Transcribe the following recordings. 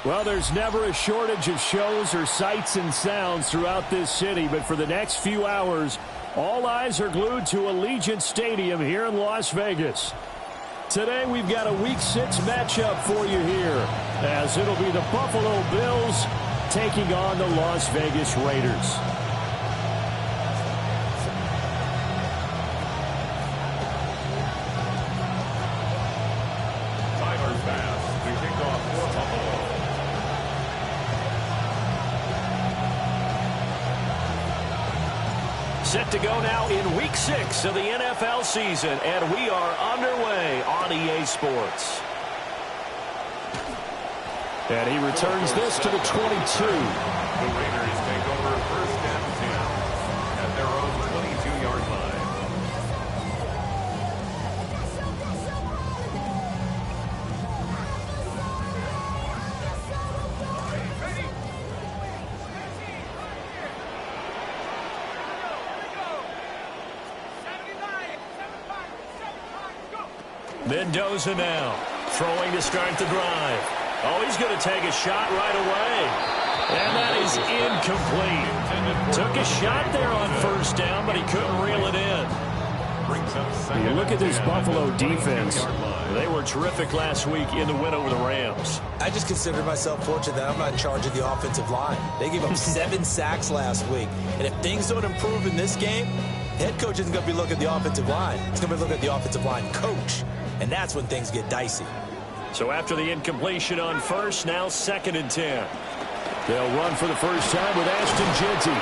Well, there's never a shortage of shows or sights and sounds throughout this city, but for the next few hours, all eyes are glued to Allegiant Stadium here in Las Vegas. Today, we've got a Week 6 matchup for you here, as it'll be the Buffalo Bills taking on the Las Vegas Raiders. Set to go now in Week 6 of the NFL season, and we are underway on EA Sports. And he returns this to the 22. The Raiders take over first and 10 at their own 22-yard line. Mendoza now throwing to start the drive. Oh, he's going to take a shot right away. And that is incomplete. Took a shot there on first down, but he couldn't reel it in. You look at this Buffalo defense. They were terrific last week in the win over the Rams. I just consider myself fortunate that I'm not in charge of the offensive line. They gave up 7 sacks last week. And if things don't improve in this game, head coach isn't going to be looking at the offensive line. He's going to be looking at the offensive line coach. And that's when things get dicey. So after the incompletion on first, now 2nd and 10. They'll run for the first time with Ashton Jeanty.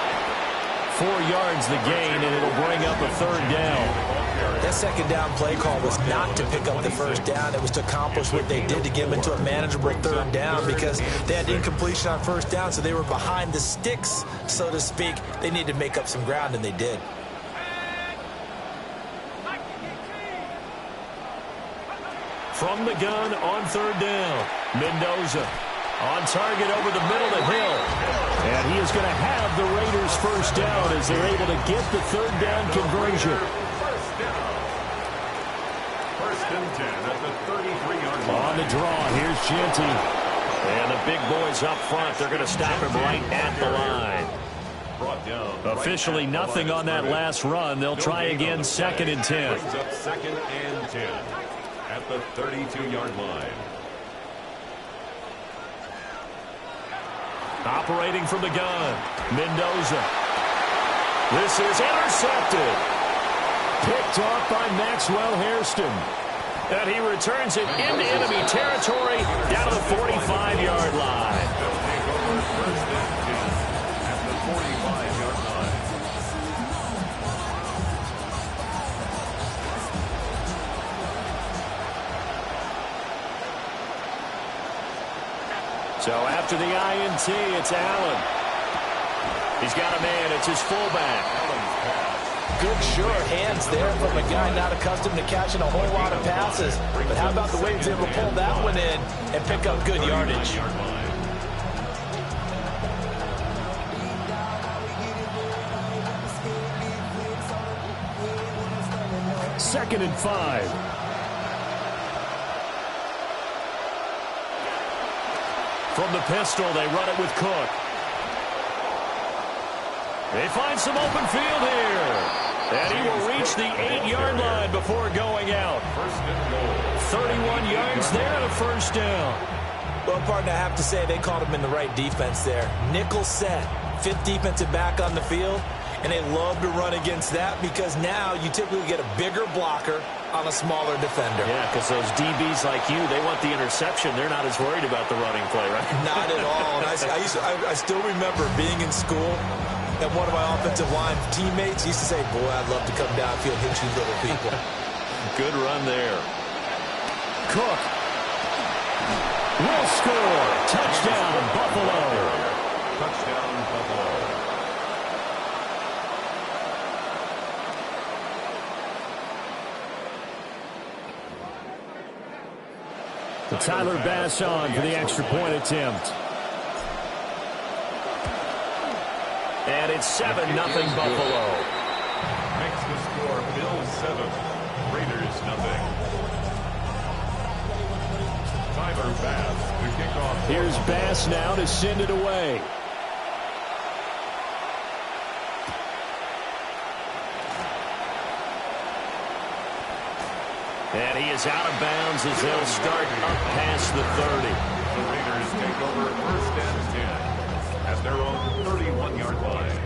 4 yards the gain, and it'll bring up a 3rd down. That 2nd down play call was not to pick up the first down. It was to accomplish what they did to get them into a manageable 3rd down because they had incompletion on first down, so they were behind the sticks, so to speak. They needed to make up some ground, and they did. From the gun on 3rd down. Mendoza on target over the middle to Hill. And he is going to have the Raiders first down as they're able to get the 3rd down conversion. First and 10 at the 33-yard line. On the draw, here's Jeanty. And the big boys up front, they're going to stop him right at the line. Officially nothing on that last run. They'll try again 2nd and 10. Brings up 2nd and 10. At the 32-yard line. Operating from the gun, Mendoza. This is intercepted. Picked off by Maxwell Hairston. And he returns it into enemy territory down to the 45-yard line. They'll take over first and 10 at the 45-yard line. So after the INT, it's Allen. He's got a man. It's his fullback. Good, sure hands there from a guy not accustomed to catching a whole lot of passes. But how about the way he's able to pull that one in and pick up good yardage? 2nd and 5. From the pistol, they run it with Cook. They find some open field here. And he will reach the 8-yard line before going out. 31 yards there and a first down. Well, partner, I have to say they caught him in the right defense there. Nickel set, 5th defensive back on the field. And they love to run against that because now you typically get a bigger blocker on a smaller defender. Yeah, because those DBs like you, they want the interception. They're not as worried about the running play, right? Not at all. And I still remember being in school, and one of my offensive line teammates used to say, boy, I'd love to come downfield and hit you little people. Good run there. Cook will score. Touchdown, Buffalo. Touchdown, Buffalo. Tyler Bass on for the extra point attempt. And it's 7-0 Buffalo. Makes the score Bills 7, Raiders 0. Tyler Bass to kick off. Here's Bass now to send it away. And he is out of bounds as they'll start up past the 30. The Raiders take over first and 10 at their own 31-yard line.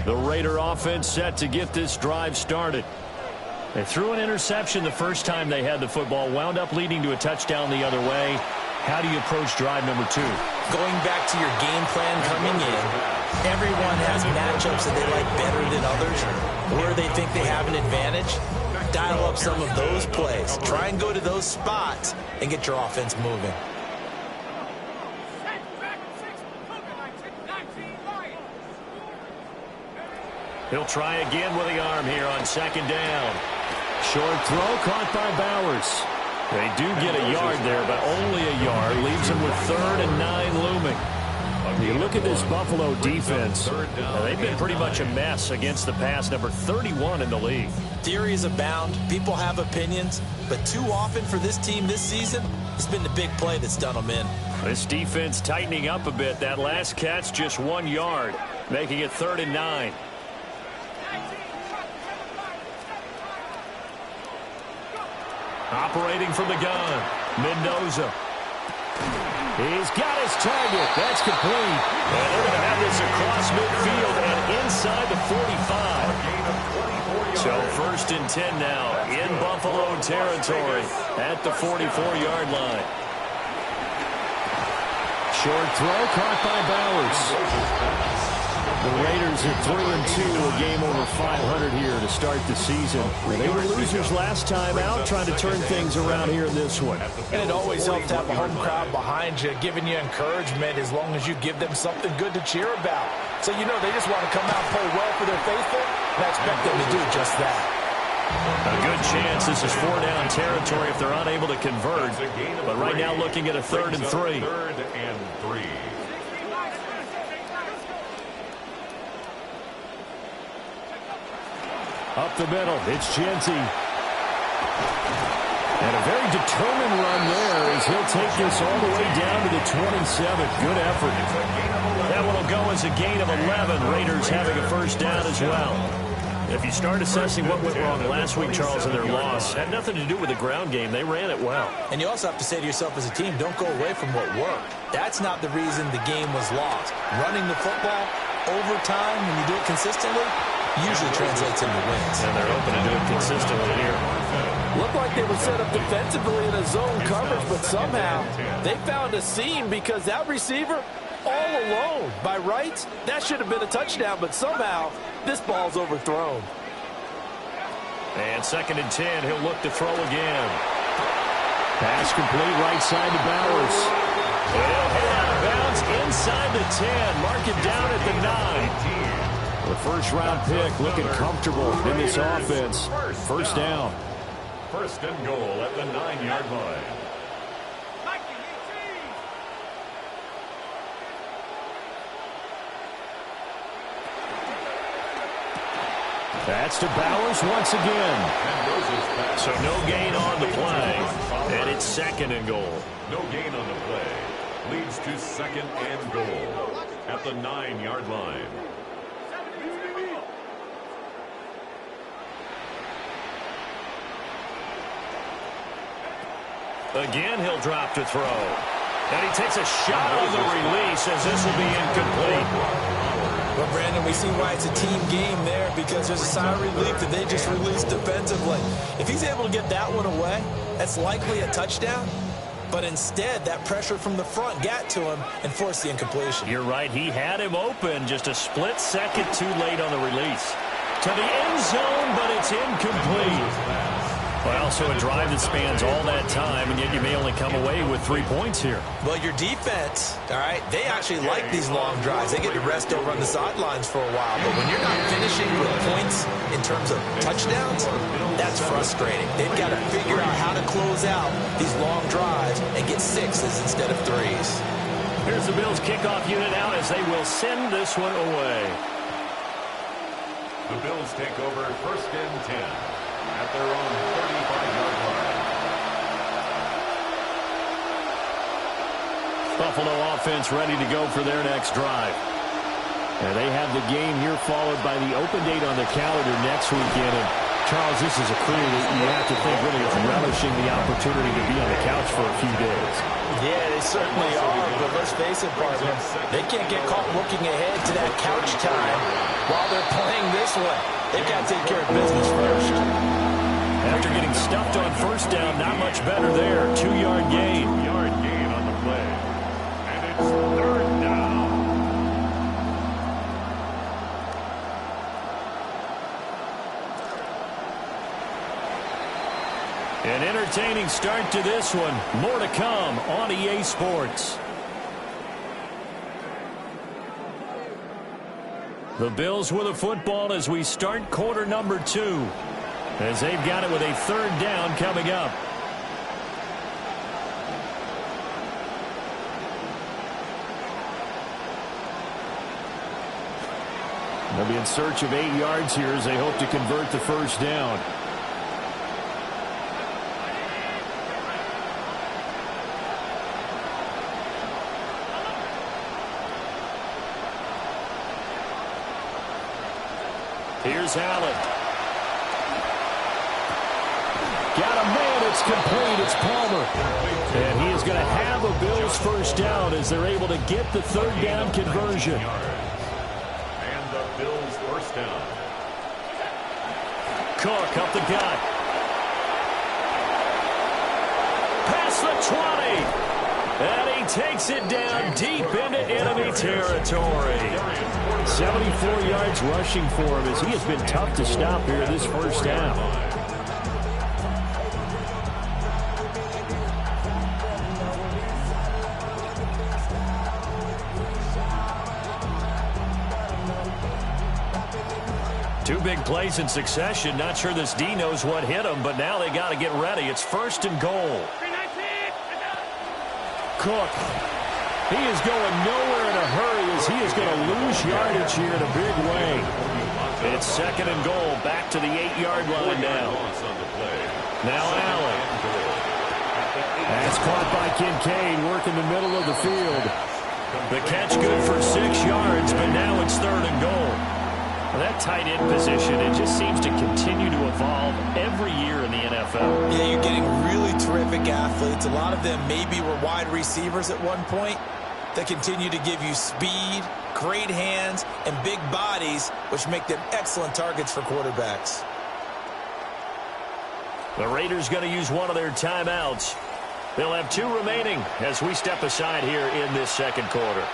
The Raider offense set to get this drive started. They threw an interception the first time they had the football, wound up leading to a touchdown the other way. How do you approach drive number 2? Going back to your game plan coming in, everyone has matchups that they like better than others, where they think they have an advantage. Dial up some of those plays. Try and go to those spots and get your offense moving. He'll try again with the arm here on second down. Short throw caught by Bowers. They do get a yard there, but only a yard. Leaves them with 3rd and 9 looming. You look at this Buffalo defense. They've been pretty much a mess against the pass, number 31 in the league. Theories abound. People have opinions. But too often for this team this season, it's been the big play that's done them in. This defense tightening up a bit. That last catch just 1 yard, making it 3rd and 9. Operating from the gun, Mendoza. He's got his target. That's complete. And they're going to have this across midfield and inside the 45. So 1st and 10 now in Buffalo territory at the 44-yard line. Short throw caught by Bowers. The Raiders are 3-2, a game over 500 here to start the season. They were losers last time out, trying to turn things around here in this one. And it always helps to have a home crowd behind you, giving you encouragement as long as you give them something good to cheer about. So you know they just want to come out and play well for their faithful, and I expect them to do just that. A good chance this is 4-down territory if they're unable to convert. But right now looking at a 3rd and 3. 3rd and 3. Up the middle, it's Genty. And a very determined run there as he'll take this all the way down to the 27. Good effort. That one will go as a gain of 11. Raiders having a 1st down as well. If you start assessing what went wrong last week, Charles, in their loss, had nothing to do with the ground game. They ran it well. And you also have to say to yourself as a team, don't go away from what worked. That's not the reason the game was lost. Running the football over time, when you do it consistently, usually translates into wins. And they're open to do it consistently here. Looked like they were set up defensively in a zone coverage, but somehow they found a seam because that receiver all alone. By rights, that should have been a touchdown, but somehow this ball's overthrown. And 2nd and 10, he'll look to throw again. Pass complete right side to Bowers. He'll hit out of bounds inside the 10. Mark it down at the 9. The 1st-round pick looking comfortable in this offense. 1st down. 1st and goal at the 9-yard line. That's to Bowers once again. So no gain on the play. And it's 2nd and goal. No gain on the play. Leads to 2nd and goal at the 9-yard line. Again, he'll drop to throw. And he takes a shot on the release as this will be incomplete. Well, Brandon, we see why it's a team game there, because there's a sigh of relief that they just released defensively. If he's able to get that one away, that's likely a touchdown. But instead, that pressure from the front got to him and forced the incompletion. You're right. He had him open, just a split second too late on the release. To the end zone, but it's incomplete. Well, so a drive that spans all that time, and yet you may only come away with 3 points here. Well, your defense, all right, they actually like these long drives. They get to rest over on the sidelines for a while. But when you're not finishing with points in terms of touchdowns, that's frustrating. They've got to figure out how to close out these long drives and get 6s instead of 3s. Here's the Bills kickoff unit now as they will send this one away. The Bills take over 1st and 10 at their own 35-yard line. Buffalo offense ready to go for their next drive. And they have the game here followed by the open date on their calendar next weekend. And Charles, this is a crew that you have to think really is relishing the opportunity to be on the couch for a few days. Yeah, they certainly are, but let's face it, partner, they can't get caught looking ahead to that couch time while they're playing this one. They've got to take care of business first. After getting stuffed on 1st down, not much better there. 2-yard gain. 2-yard gain on the play. And it's 3rd down. An entertaining start to this one. More to come on EA Sports. The Bills with a football as we start quarter number 2. As they've got it with a 3rd down coming up. They'll be in search of 8 yards here as they hope to convert the 1st down. Here's Allen. Got a man. It's complete. It's Palmer. And he is going to have a Bills 1st down as they're able to get the 3rd down conversion. And the Bills 1st down. Cook up the gut. Past the 20. And he takes it down deep into enemy territory. 74 yards rushing for him as he has been tough to stop here this 1st down. Two big plays in succession. Not sure this D knows what hit him, but now they got to get ready. It's 1st and goal. Cook. He is going nowhere in a hurry as he is going to lose yardage here in a big way. It's 2nd and goal. Back to the 8-yard line now. Now Allen. That's caught by Kincaid, working the middle of the field. The catch good for 6 yards, but now it's 3rd and goal. Well, that tight end position, it just seems to continue to evolve every year in the NFL. Yeah, you're getting really terrific athletes. A lot of them maybe were wide receivers at one point that continue to give you speed, great hands, and big bodies, which make them excellent targets for quarterbacks. The Raiders going to use one of their timeouts. They'll have 2 remaining as we step aside here in this 2nd quarter.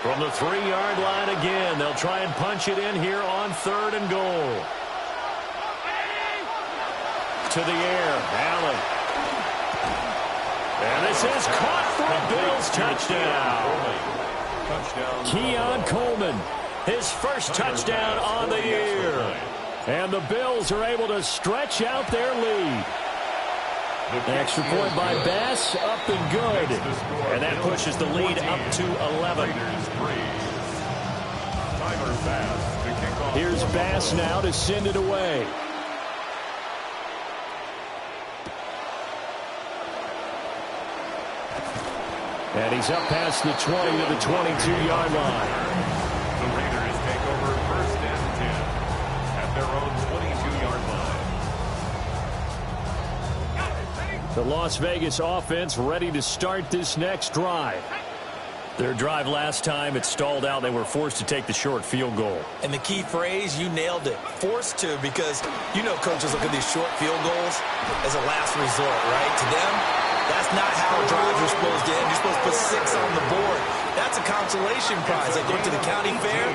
From the 3-yard line again, they'll try and punch it in here on 3rd and goal. To the air, Allen. And this is caught for a Bills touchdown. Keon Coleman, his 1st touchdown on the year. And the Bills are able to stretch out their lead. Extra point by Bass, up and good. And that pushes the lead up to 11. Here's Bass now to send it away. And he's up past the 20 to the 22-yard line. The Raiders take over 1st and 10 at their own 22-yard line. The Las Vegas offense ready to start this next drive. Their drive last time, it stalled out. They were forced to take the short field goal. And the key phrase, you nailed it. Forced to, because you know coaches look at these short field goals as a last resort, right? To them, that's not how drives are supposed to end. You're supposed to put 6 on the board. That's a consolation prize. Like going to the county fair,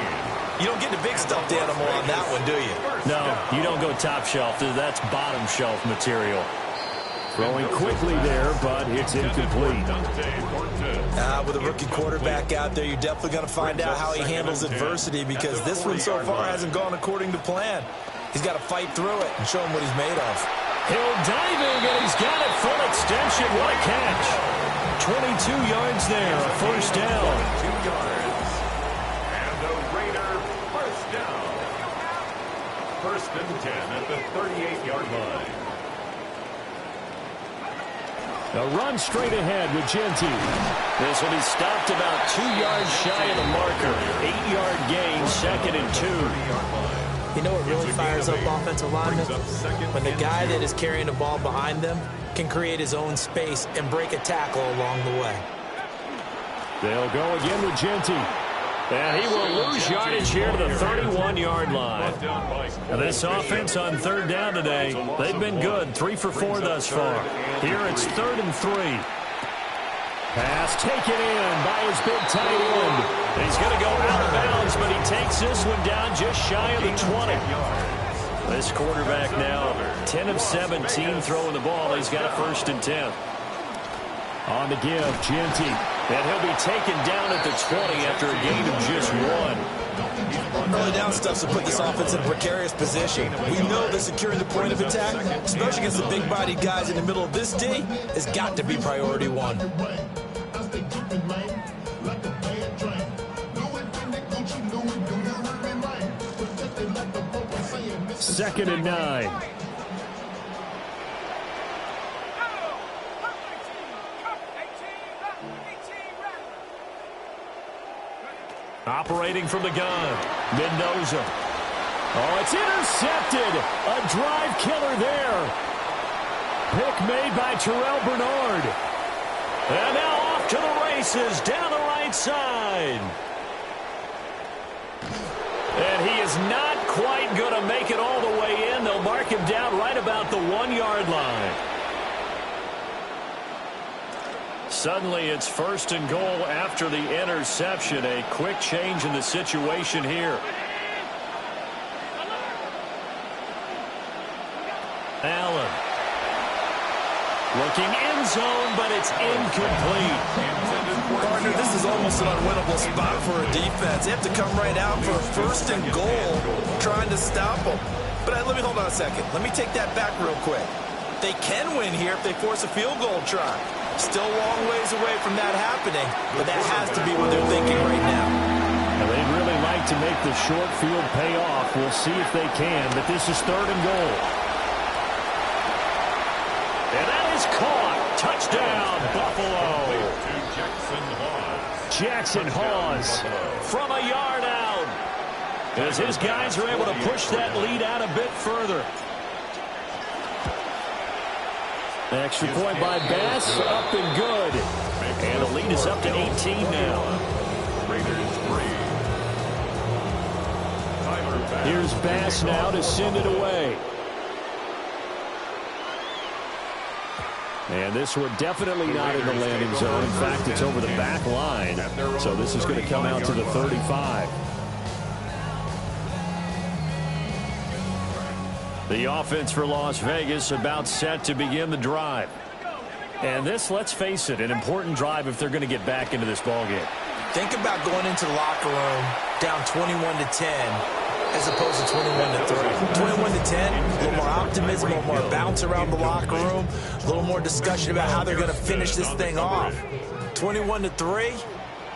you don't get the big stuffed animal on that one, do you? No, you don't go top shelf. That's bottom shelf material. Throwing quickly there, but it's incomplete. With a rookie quarterback out there, you're definitely going to find out how he handles adversity, because this one so far hasn't gone according to plan. He's got to fight through it and show him what he's made of. Hill diving, and he's got it full extension. What a catch. 22 yards there, a first down. 2 yards. And the Raider first down. First and 10 at the 38-yard line. A run straight ahead with Jeanty. This will be stopped about 2 yards shy of the marker. 8-yard gain, 2nd and 2. You know what really fires up offensive linemen? When the guy that is carrying the ball behind them can create his own space and break a tackle along the way. They'll go again with Jeanty. And he will lose yardage here to the 31-yard line. And this offense on third down today, they've been good. 3 for 4 thus far. Here it's 3rd and 3. Pass taken in by his big tight end. He's going to go out of bounds, but he takes this one down just shy of the 20. This quarterback now 10 of 17 throwing the ball. He's got a 1st and 10. On the give, Jeanty. And he'll be taken down at the 20 after a gain of just 1. Early down stuff to put this offense in a precarious position. We know that securing the point of attack, especially against the big-bodied guys in the middle of this D, has got to be priority 1. 2nd and 9. Operating from the gun, Mendoza. Oh, it's intercepted. A drive killer there. Pick made by Terrell Bernard. And now off to the races down the right side. And he is not quite going to make it all the way in. They'll mark him down right about the 1-yard line. Suddenly it's 1st and goal after the interception. A quick change in the situation here. Allen. Looking end zone, but it's incomplete. Partner, this is almost an unwinnable spot for a defense. They have to come right out for a 1st and goal, trying to stop them. But let me hold on a second. Let me take that back real quick. They can win here if they force a field goal try. Still a long ways away from that happening, but that has to be what they're thinking right now. Well, they'd really like to make the short field pay off. We'll see if they can, but this is 3rd and goal. And that is caught. Touchdown, Buffalo. Jackson Hawes from a yard out. As his guys are able to push that lead out a bit further. Extra point by Bass, up and good. And the lead is up to 18 now. Here's Bass now to send it away. And this one definitely not in the landing zone. In fact, it's over the back line. So this is going to come out to the 35. The offense for Las Vegas about set to begin the drive. And this, let's face it, an important drive if they're going to get back into this ballgame. Think about going into the locker room down 21-10 as opposed to 21-3. 21-10, a little more optimism, a little more bounce around the locker room, a little more discussion about how they're going to finish this thing off. 21-3,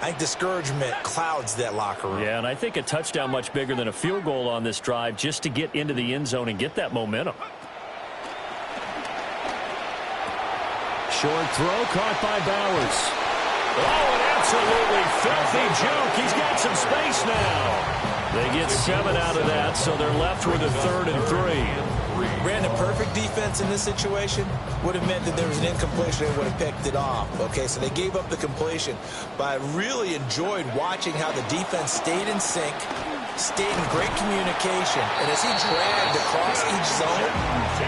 I think discouragement clouds that locker room. Yeah, and I think a touchdown much bigger than a field goal on this drive just to get into the end zone and get that momentum. Short throw caught by Bowers. Oh, an absolutely filthy juke. He's got some space now. They get 7 out of that, so they're left with a 3rd and 3. Brandon, perfect defense in this situation would have meant that there was an incompletion. They would have picked it off. Okay, so they gave up the completion. But I really enjoyed watching how the defense stayed in sync, stayed in great communication. And as he dragged across each zone,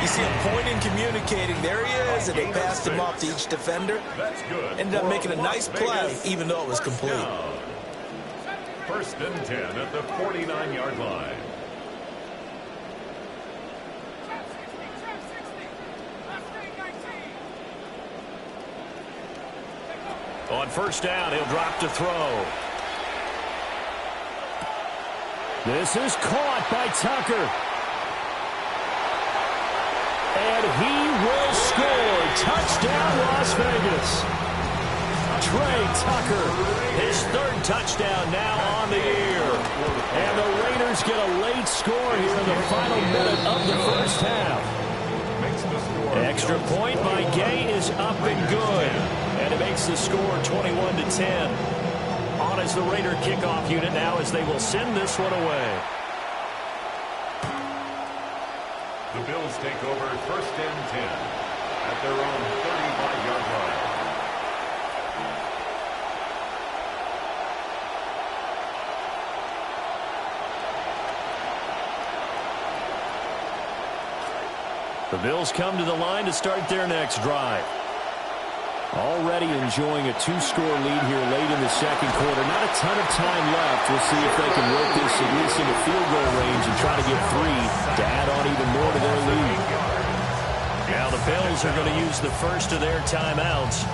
you see him pointing, communicating. There he is, and they passed him off to each defender. Ended up making a nice play, even though it was complete. 1st and 10 at the 49-yard line. On 1st down, he'll drop to throw. This is caught by Tucker. And he will score. Touchdown, Las Vegas. Trey Tucker, his third touchdown now on the year. And the Raiders get a late score here in the final minute of the first half. Extra point by Gay is up and good. And it makes the score 21-10. On as the Raider kickoff unit now as they will send this one away. The Bills take over first and 10 at their own 35-yard line. The Bills come to the line to start their next drive. Already enjoying a two-score lead here late in the second quarter. Not a ton of time left. We'll see if they can work this at least into field goal range and try to get 3 to add on even more to their lead. Now the Bills are going to use the first of their timeouts.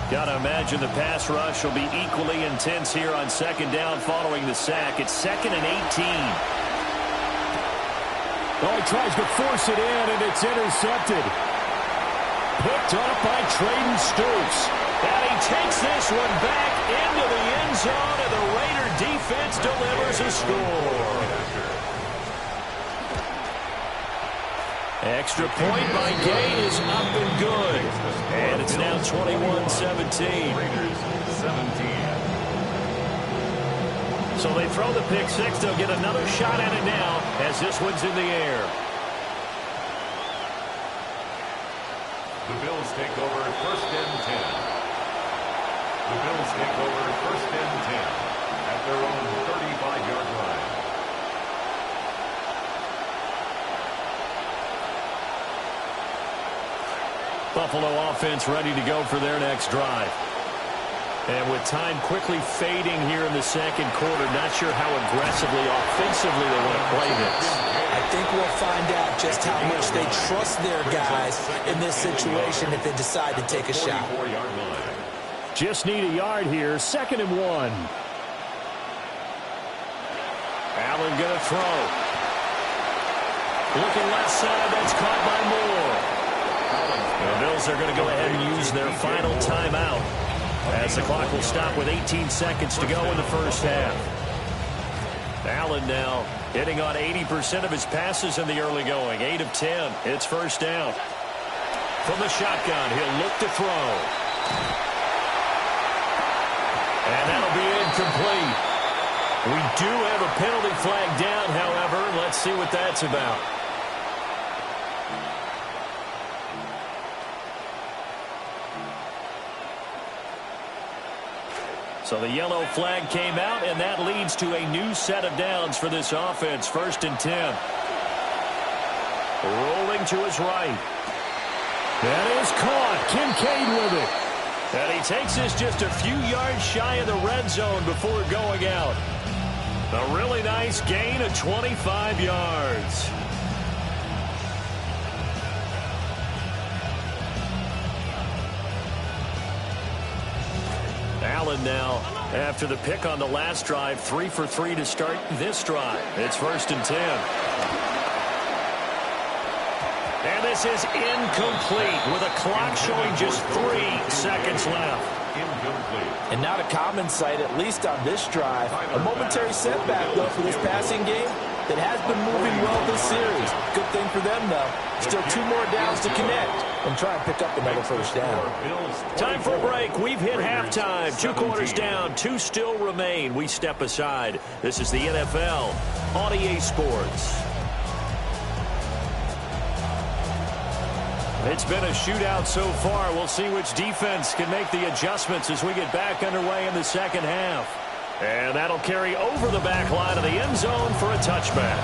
Got to imagine the pass rush will be equally intense here on second down following the sack. It's 2nd and 18. Oh, he tries to force it in, and it's intercepted. Picked up by Trayden Stoops. And he takes this one back into the end zone, and the Raider defense delivers a score. Extra point by Gay is up and good. And it's now 21-17. Raiders 17. So they throw the pick six. They'll get another shot at it now as this one's in the air. The Bills take over first and 10. The Bills take over first and 10 at their own 35-yard line. Buffalo offense ready to go for their next drive. And with time quickly fading here in the second quarter, not sure how aggressively, offensively they want to play this. I think we'll find out just how much they trust their guys in this situation if they decide to take a shot. Just need a yard here. 2nd and 1. Allen going to throw. Looking left side. That's caught by Moore. The Bills are going to go ahead and use their final timeout, as the clock will stop with 18 seconds to go in the first half. Allen now hitting on 80% of his passes in the early going. 8 of 10. It's first down. From the shotgun, he'll look to throw. And that'll be incomplete. We do have a penalty flag down, however. Let's see what that's about. So the yellow flag came out, and that leads to a new set of downs for this offense. 1st and 10. Rolling to his right. That is caught. Kincaid with it. And he takes this just a few yards shy of the red zone before going out. A really nice gain of 25 yards. Allen now, after the pick on the last drive, 3 for 3 to start this drive. It's 1st and 10. And this is incomplete with a clock showing just 3 seconds left. Incomplete. And not a common sight, at least on this drive. A momentary setback, though, for this passing game that has been moving well this series. Good thing for them, though. Still 2 more downs to connect and try and pick up another first down. Time for a break. We've hit halftime. 2 quarters down. 2 still remain. We step aside. This is the NFL on EA Sports. It's been a shootout so far. We'll see which defense can make the adjustments as we get back underway in the second half. And that'll carry over the back line of the end zone for a touchback.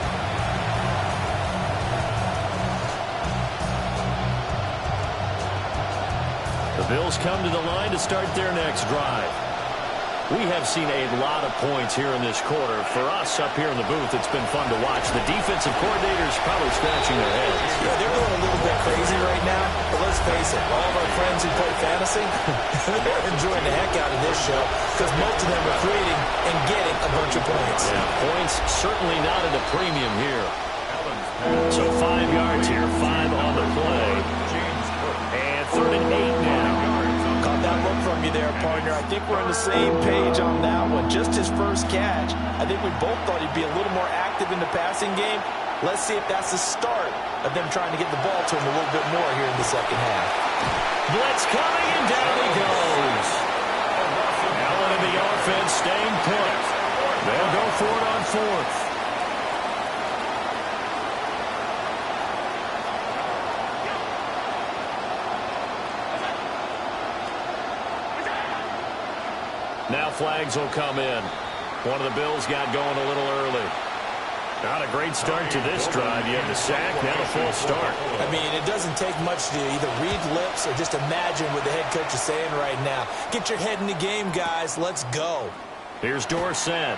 The Bills come to the line to start their next drive. We have seen a lot of points here in this quarter. For us up here in the booth, it's been fun to watch. The defensive coordinators probably scratching their heads. Yeah, they're going a little bit crazy right now. But let's face it, all of our friends who play fantasy, they're enjoying the heck out of this show because most of them are creating and getting a bunch of points. Yeah, points certainly not at a premium here. So 5 yards here, 5 on the play. And 3rd and 8 now. Caught that look from you there, partner. I think we're on the same page on that one. Just his first catch. I think we both thought he'd be a little more active in the passing game. Let's see if that's the start of them trying to get the ball to him a little bit more here in the second half. Blitz coming, and down he goes. Allen and the offense staying put. They'll go for it on 4th. Now flags will come in. One of the Bills got going a little early. Not a great start to this drive. You have the sack, now the full start. I mean, it doesn't take much to either read lips or just imagine what the head coach is saying right now. Get your head in the game, guys. Let's go. Here's Dorsett.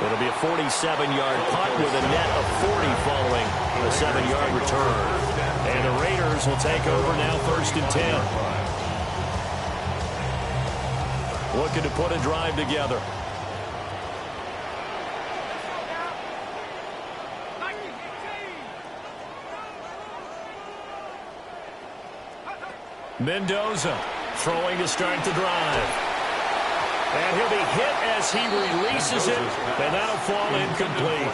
It'll be a 47-yard punt with a net of 40 following a 7-yard return. And the Raiders will take over now 1st and 10. Looking to put a drive together. Mendoza throwing to start the drive. And he'll be hit as he releases it, and that'll fall incomplete.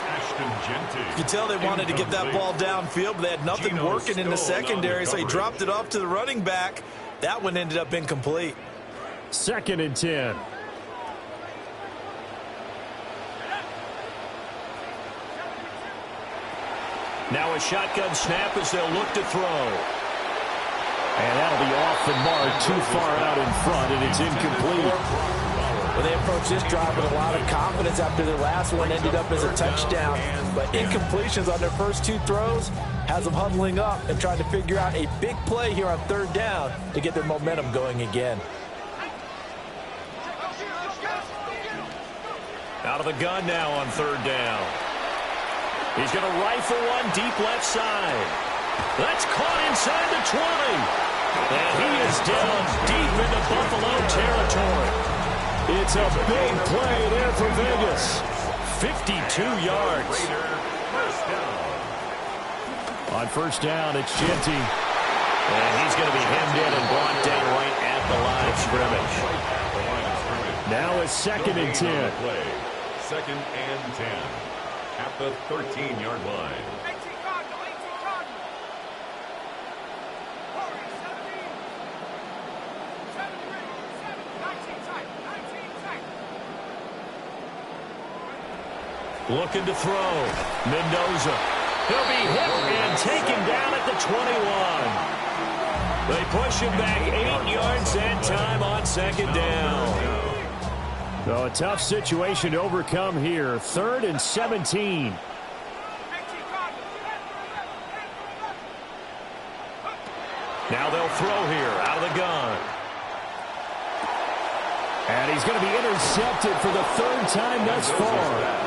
You can tell they wanted to get that ball downfield, but they had nothing working in the secondary, so he dropped it off to the running back. That one ended up incomplete. 2nd and 10. Now a shotgun snap as they'll look to throw. And that'll be off the mark, too far out in front, and it's incomplete. Well, they approached this drive with a lot of confidence after their last one ended up as a touchdown. But incompletions on their first 2 throws has them huddling up and trying to figure out a big play here on 3rd down to get their momentum going again. Out of the gun now on 3rd down. He's going to rifle one deep left side. That's caught inside the 20. And he is down deep into Buffalo territory. It's a big play there for Vegas. 52 yards. On 1st down, it's Jeanty. And he's going to be hemmed in and brought down right at the line of scrimmage. Now it's 2nd and 10. 2nd and 10 at the 13-yard line. Looking to throw. Mendoza. He'll be hit and taken down at the 21. They push him back 8 yards and time on 2nd down. So a tough situation to overcome here. 3rd and 17. Now they'll throw here out of the gun. And he's going to be intercepted for the 3rd time thus far.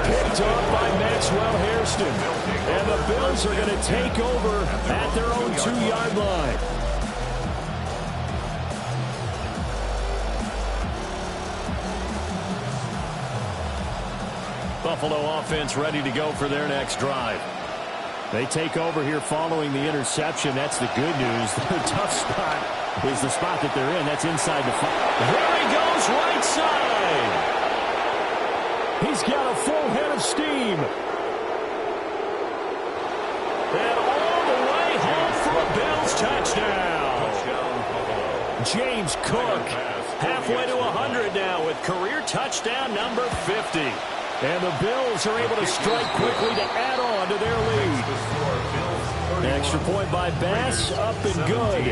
Picked off by Maxwell Hairston. And the Bills are going to take over at their own 2-yard line. Buffalo offense ready to go for their next drive. They take over here following the interception. That's the good news. The tough spot is the spot that they're in. That's inside the 5. There he goes, right side. He's got a full head of steam. And all the way home for a Bills touchdown. James Cook halfway to 100 now with career touchdown number 50. And the Bills are able to strike quickly to add on to their lead. Extra point by Bass, up and good.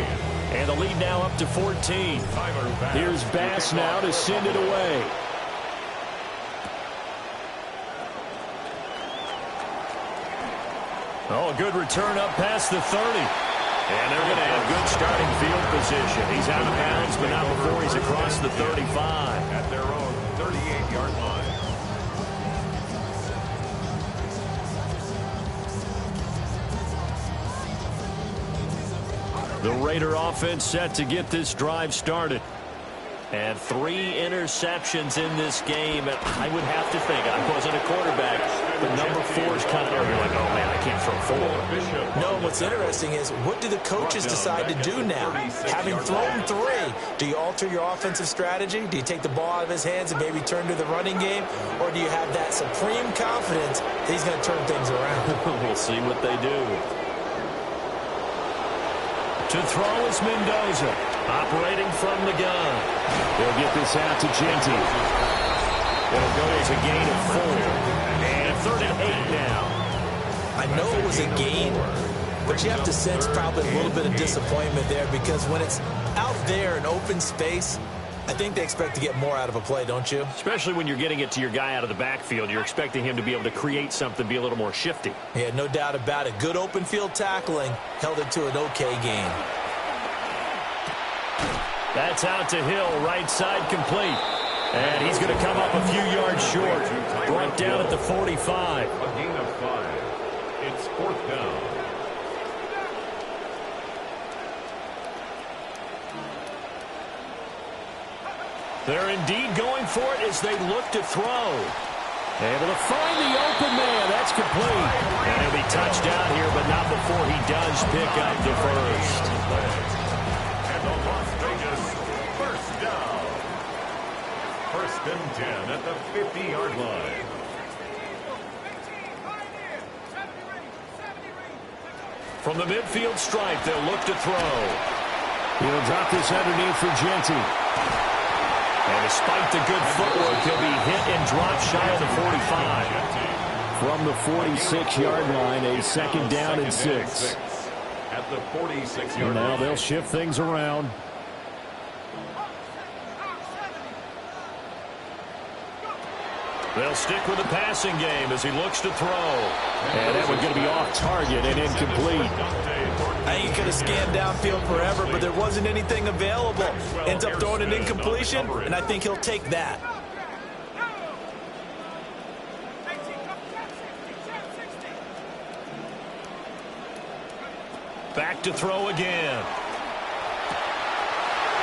And the lead now up to 14. Here's Bass now to send it away. Oh, a good return up past the 30. And they're going to have good starting field position. He's out of bounds, but not before he's across the 35. At their own 38-yard line. The Raider offense set to get this drive started. And 3 interceptions in this game. And I would have to think, I wasn't a quarterback, but number 4 is kind of, you're like, oh man, I can't throw four. No, what's interesting is, what do the coaches decide to do now? Having thrown 3, do you alter your offensive strategy? Do you take the ball out of his hands and maybe turn to the running game? Or do you have that supreme confidence that he's going to turn things around? We'll see what they do. To throw is Mendoza, operating from the gun. He'll get this out to Genty. It'll go as a gain of 4. And 3rd and 8 now. I know it was a gain, but you have to sense probably a little bit of disappointment there, because when it's out there in open space, I think they expect to get more out of a play, don't you? Especially when you're getting it to your guy out of the backfield. You're expecting him to be able to create something, be a little more shifty. Yeah, no doubt about it. Good open field tackling held it to an okay gain. That's out to Hill, right side complete. And he's going to come up a few yards short. Brought down at the 45. A gain of 5. It's 4th down. They're indeed going for it as they look to throw. Able to find the open man. That's complete. And he'll be touched down here, but not before he does pick up the first. And the Las Vegas first down. 1st and 10 at the 50-yard line. From the midfield stripe, they'll look to throw. He'll drop this underneath for Genty. And despite the good footwork, he'll be hit and dropped shy of the 45. From the 46-yard line, a 2nd down and 6. At the 46-yard line. Now they'll shift things around. They'll stick with the passing game as he looks to throw. And that one's going to be off target and incomplete. I think he could have scanned downfield forever, but there wasn't anything available. Ends up throwing an incompletion, and I think he'll take that. Back to throw again.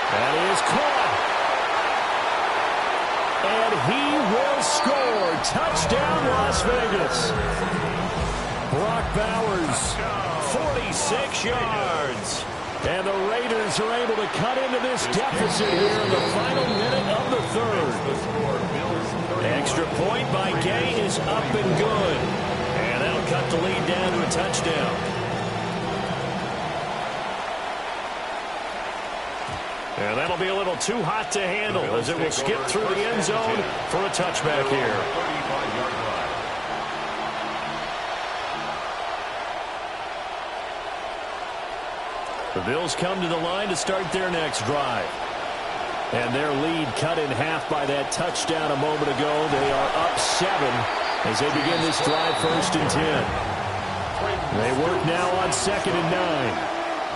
That is caught. And he will score. Touchdown, Las Vegas. Brock Bowers, 46 yards. And the Raiders are able to cut into this deficit here in the final minute of the 3rd. Extra point by Gay is up and good. And that'll cut the lead down to a touchdown. And that'll be a little too hot to handle as it will skip through the end zone for a touchback here. The Bills come to the line to start their next drive. And their lead cut in half by that touchdown a moment ago. They are up 7 as they begin this drive 1st and 10. They work now on 2nd and 9.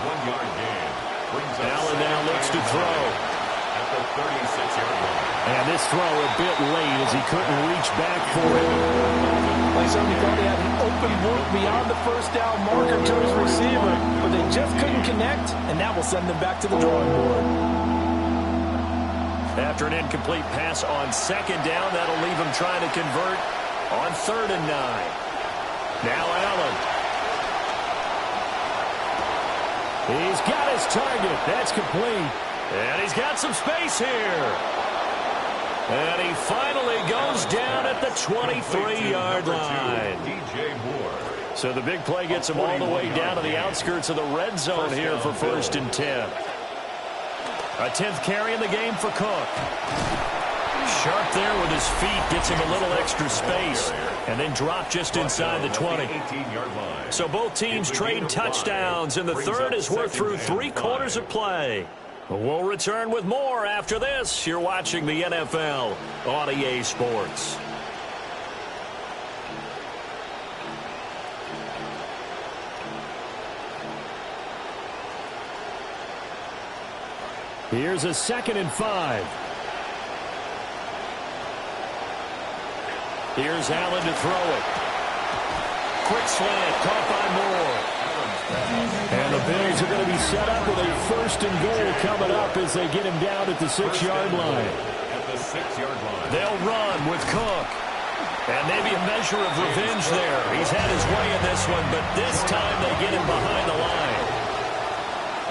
1-yard gain. Allen now looks to throw. At the 36-yard line. And this throw a bit late as he couldn't reach back for it. Like somebody thought he had an open look beyond the 1st down marker to his receiver, but they just couldn't connect, and that will send them back to the drawing board. After an incomplete pass on 2nd down, that'll leave him trying to convert on 3rd and 9. Now Allen. He's got his target. That's complete. And he's got some space here. And he finally goes down at the 23-yard line. DJ Moore. So the big play gets him all the way down to the outskirts of the red zone here for 1st and 10. A 10th carry in the game for Cook. Sharp there with his feet, gets him a little extra space, and then dropped just inside the 20. So both teams trade touchdowns, and the 3rd as we're through 3 quarters of play. We'll return with more after this. You're watching the NFL on EA Sports. Here's a 2nd and 5. Here's Allen to throw it. Quick slant, caught by Moore. And the Bills are going to be set up with a 1st and goal coming up as they get him down at the 6-yard line. At the 6-yard line. They'll run with Cook. And maybe a measure of revenge there. He's had his way in this one, but this time they get him behind the line.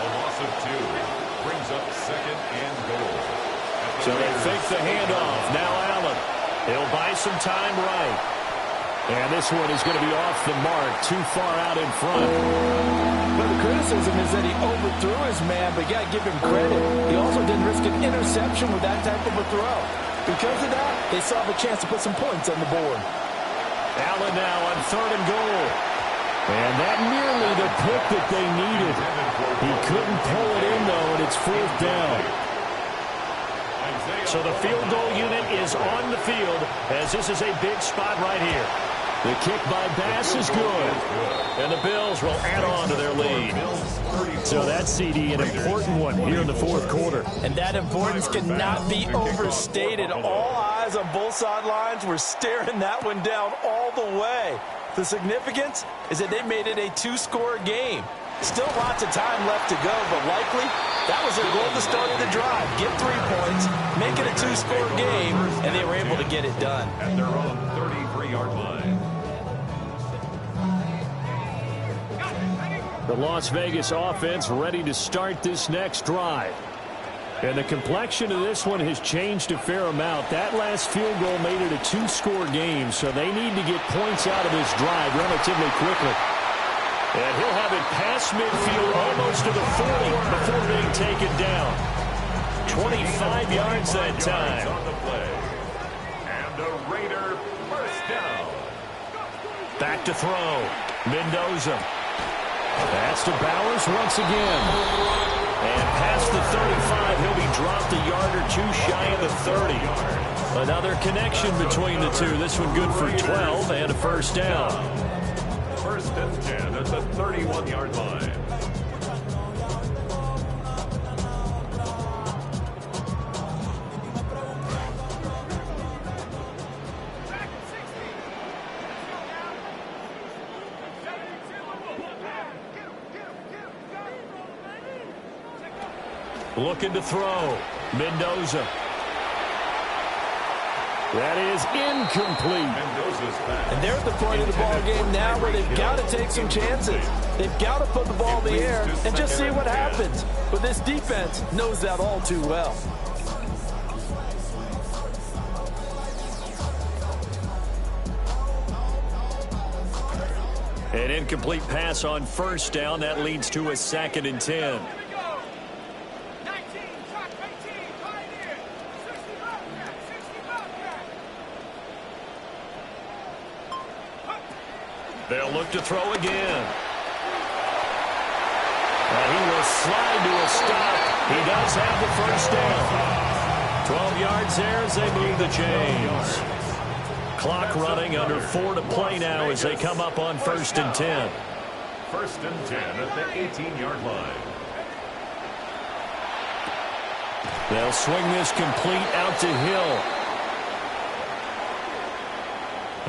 A loss of 2 brings up second and goal. So they fake the handoff. Now Allen. He'll buy some time right. And this one is going to be off the mark, too far out in front. Well, the criticism is that he overthrew his man, but you got to give him credit. He also didn't risk an interception with that type of a throw. Because of that, they still have a chance to put some points on the board. Allen now on 3rd and goal. And that nearly the pick that they needed. He couldn't pull it in, though, and it's 4th down. So the field goal unit is on the field as this is a big spot right here. The kick by Bass is good. And the Bills will add on to their lead. So that's, CD, an important one here in the 4th quarter. And that importance cannot be overstated. All eyes on both sidelines were staring that one down all the way. The significance is that they made it a 2-score game. Still lots of time left to go, but likely that was their goal at the start of the drive. Get 3 points, make it a 2-score game, and they were able to get it done. At their own 33-yard line. The Las Vegas offense ready to start this next drive. And the complexion of this one has changed a fair amount. That last field goal made it a 2-score game, so they need to get points out of this drive relatively quickly. And he'll have it past midfield almost to the 40 before being taken down. 25 yards that time. On the play. And a Raider first down. Back to throw. Mendoza. That's to Bowers once again. And past the 35, he'll be dropped a yard or 2 shy of the 30. Another connection between the two. This one good for 12 and a first down. 1st and 10 at the 31-yard line. Looking to throw. Mendoza. That is incomplete. Mendoza's back. And they're at the point of the ball game now where they've got to take some chances. They've got to put the ball in the air and just see what happens. But this defense knows that all too well. An incomplete pass on first down. That leads to a 2nd and 10. They'll look to throw again. And he will slide to a stop. He does have the first down. 12 yards there as they move the chains. Clock running under 4 to play now as they come up on 1st and 10. 1st and 10 at the 18-yard line. They'll swing this complete out to Hill.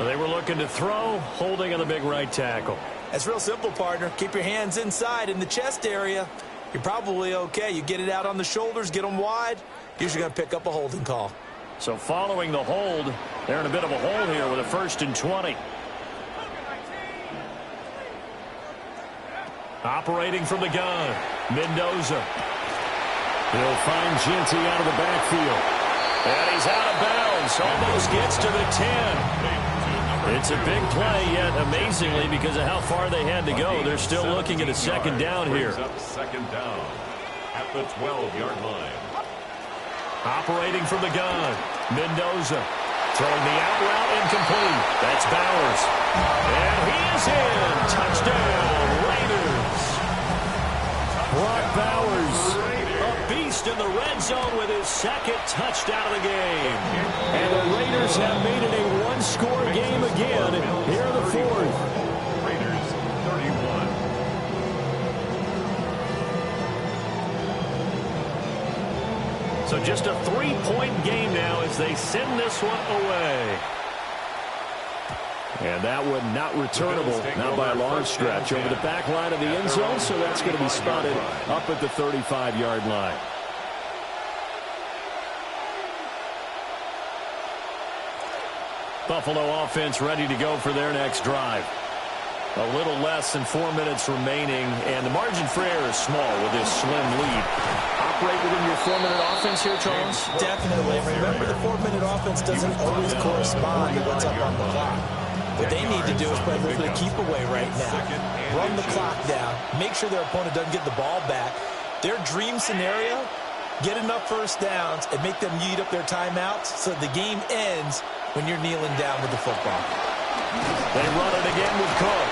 They were looking to throw, holding on the big right tackle. That's real simple, partner. Keep your hands inside in the chest area. You're probably okay. You get it out on the shoulders, get them wide. Usually going to pick up a holding call. So following the hold, they're in a bit of a hole here with a 1st and 20. Operating from the gun, Mendoza. He'll find Ginty out of the backfield. And he's out of bounds. Almost gets to the 10. It's a big play, yet amazingly, because of how far they had to go, they're still looking at a 2nd down here. Up 2nd down at the 12-yard line. Operating from the gun, Mendoza. Throwing the out route incomplete. That's Bowers. And he is in. Touchdown, Raiders. Brock Bowers, a beast in the red zone with his 2nd touchdown of the game. And the Raiders have made it a 1-score game again here in the 4th. Raiders 31. So just a 3-point game now as they send this one away. And that one not returnable, not by a long stretch, over the back line of the end zone, so that's going to be spotted up at the 35-yard line. Buffalo offense ready to go for their next drive. A little less than 4 minutes remaining, and the margin for error is small with this slim lead. Operate within your 4-minute offense here, Charles? Definitely. Remember, the 4-minute offense doesn't always correspond to what's up on the clock. What they need to do is play a little bit of keep away right now. Run the clock down. Make sure their opponent doesn't get the ball back. Their dream scenario, get enough first downs and make them eat up their timeouts so the game ends when you're kneeling down with the football. They run it again with Cook.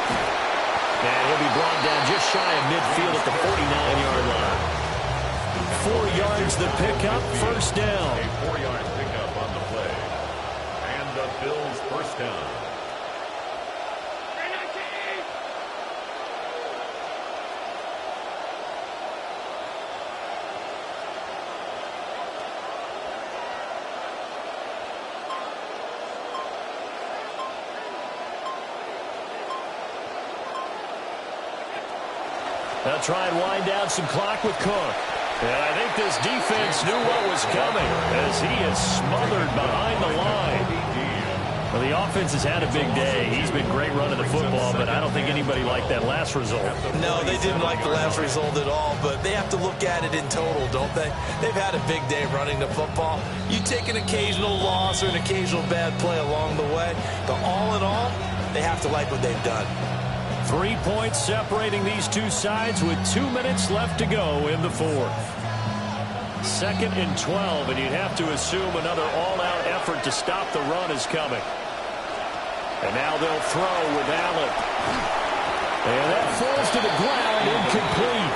And he'll be brought down just shy of midfield at the 49-yard line. 4 yards the pickup, first down. A 4-yard pickup on the play. And the Bills first down. They'll try and wind down some clock with Cook. And I think this defense knew what was coming as he is smothered behind the line. Well, the offense has had a big day. He's been great running the football, but I don't think anybody liked that last result. No, they didn't like the last result at all, but they have to look at it in total, don't they? They've had a big day running the football. You take an occasional loss or an occasional bad play along the way, but all in all, they have to like what they've done. 3 points separating these two sides with 2 minutes left to go in the fourth. 2nd and 12, and you'd have to assume another all-out effort to stop the run is coming. And now they'll throw with Allen. And that falls to the ground, incomplete.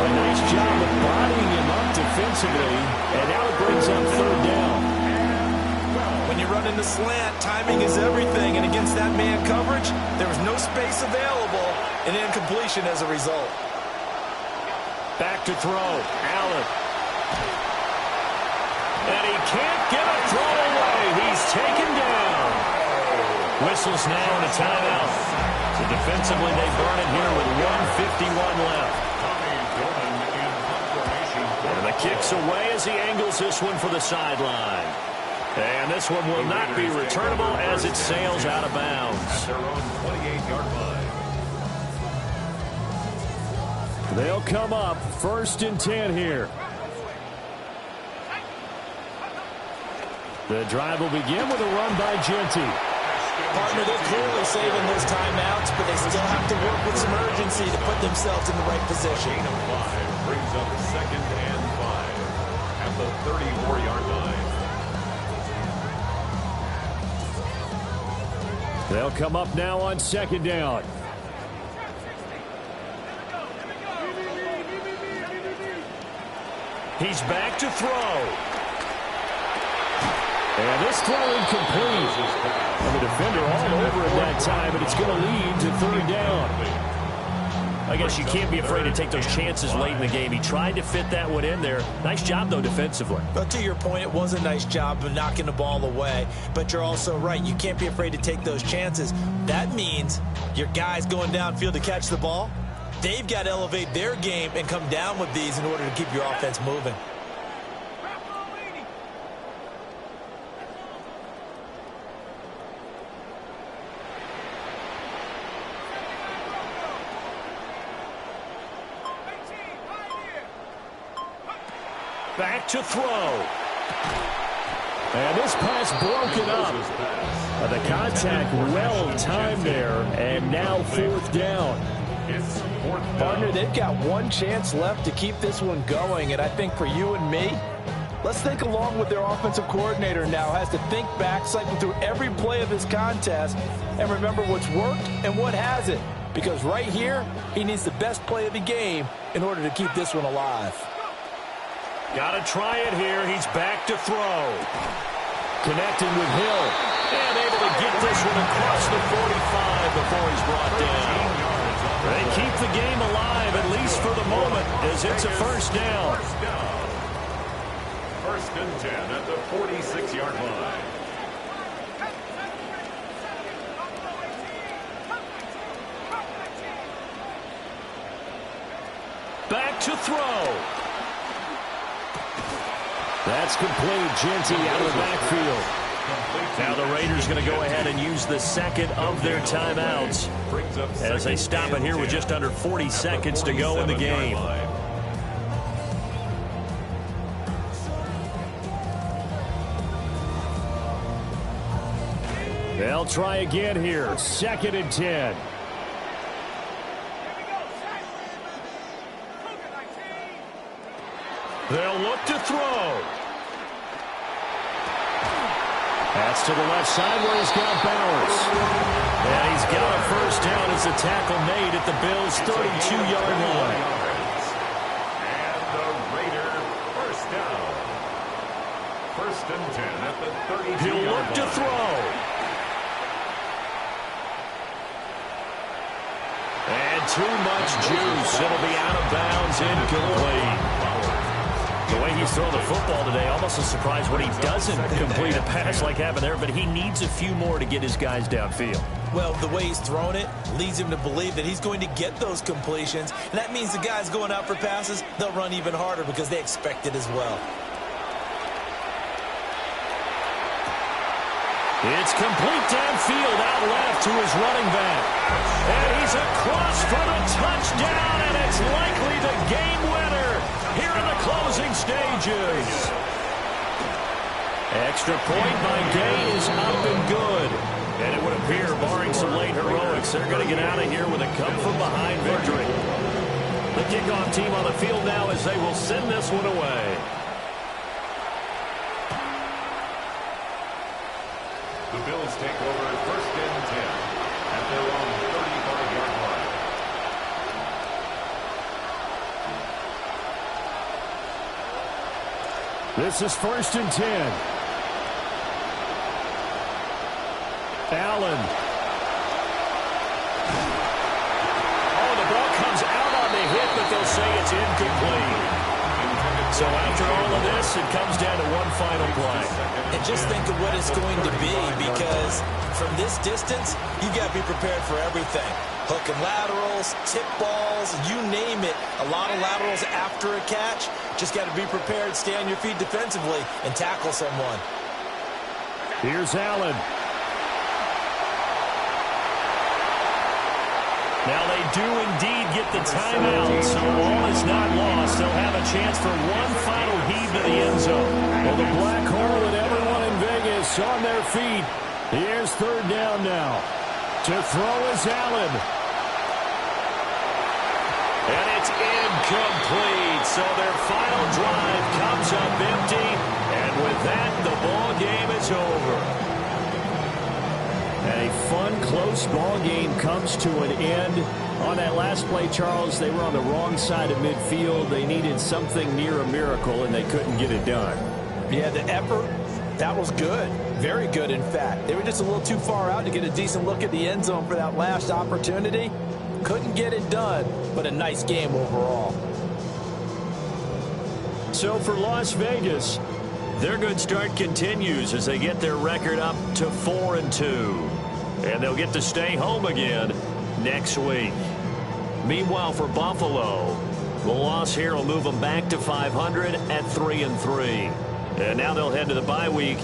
A nice job of bodying him up defensively, and now it brings up 3rd down. When you run in the slant, timing is everything, and against that man coverage, there was no space available, and incompletion as a result. Back to throw, Allen. And he can't get a throw away. He's taken down. Whistles now and a timeout. So defensively, they burn it here with 1:51 left. And the kick's away as he angles this one for the sideline. And this one will not be returnable as it sails out of bounds. At their own 28-yard line. They'll come up 1st and 10 here. The drive will begin with a run by Jeanty. Partner, they're clearly saving those timeouts, but they still have to work with some urgency to put themselves in the right position. Gain of 5 brings up 2nd and 5 at the 34-yard line. They'll come up now on 2nd down. He's back to throw. And this throw incomplete. And the defender all over it that time, but it's going to lead to 3rd down. I guess you can't be afraid to take those chances late in the game. He tried to fit that one in there. Nice job, though, defensively. But to your point, it was a nice job of knocking the ball away. But you're also right. You can't be afraid to take those chances. That means your guys going downfield to catch the ball, they've got to elevate their game and come down with these in order to keep your offense moving. Back to throw. And this pass broken up. The contact well timed there, and now 4th down. It's 4th down. Partner, they've got one chance left to keep this one going, and I think for you and me, let's think along with their offensive coordinator now has to think back, cycle through every play of this contest, and remember what's worked and what hasn't. Because right here, he needs the best play of the game in order to keep this one alive. Got to try it here. He's back to throw. Connecting with Hill. And able to get this one across the 45 before he's brought down. They keep the game alive, at least for the moment, as it's a 1st down. 1st and 10 at the 46-yard line. Back to throw. That's complete. Jeanty out of the backfield. Now the Raiders going to go ahead and use the second of their timeouts as they stop it here with just under 40 seconds to go in the game. They'll try again here. 2nd and 10. They'll look to throw. That's to the left side where he's got Bowers. And he's got a first down as the tackle made at the Bills' 32-yard line. And the Raider first down. 1st and 10 at the 32-yard line. He'll look to throw. And too much juice. It'll be out of bounds, incomplete. The way he's throwing the football today, almost a surprise when he doesn't complete a pass like happened there, but he needs a few more to get his guys downfield. Well, the way he's thrown it leads him to believe that he's going to get those completions, and that means the guys going out for passes, they'll run even harder because they expect it as well. It's complete downfield, out left to his running back. And he's across for the touchdown, and it's likely the game winner here in the closing stages. Extra point by Gay is up and good. And it would appear, barring some late heroics, they're going to get out of here with a come-from-behind victory. The kickoff team on the field now as they will send this one away. The Bills take over 1st and 10 at their own 35-yard line. This is 1st and 10. Allen. Oh, the ball comes out on the hit, but they'll say it's incomplete. So after all of this, it comes down to one final play. And just think of what it's going to be, because from this distance, you've got to be prepared for everything. Hook and laterals, tip balls, you name it. A lot of laterals after a catch. Just got to be prepared, stay on your feet defensively, and tackle someone. Here's Allen. Now they do indeed get the timeout, so all is not lost. They'll have a chance for one final heave to the end zone. Well, the Black Hole and everyone in Vegas on their feet. Here's 3rd down now. To throw is Allen. And it's incomplete. So their final drive comes up empty. And with that, the ball game is over. And a fun, close ball game comes to an end. On that last play, Charles, they were on the wrong side of midfield. They needed something near a miracle, and they couldn't get it done. Yeah, the effort, that was good. Very good, in fact. They were just a little too far out to get a decent look at the end zone for that last opportunity. Couldn't get it done, but a nice game overall. So for Las Vegas, their good start continues as they get their record up to 4-2. And they'll get to stay home again next week. Meanwhile, for Buffalo, the loss here will move them back to 500 at 3-3. And now they'll head to the bye week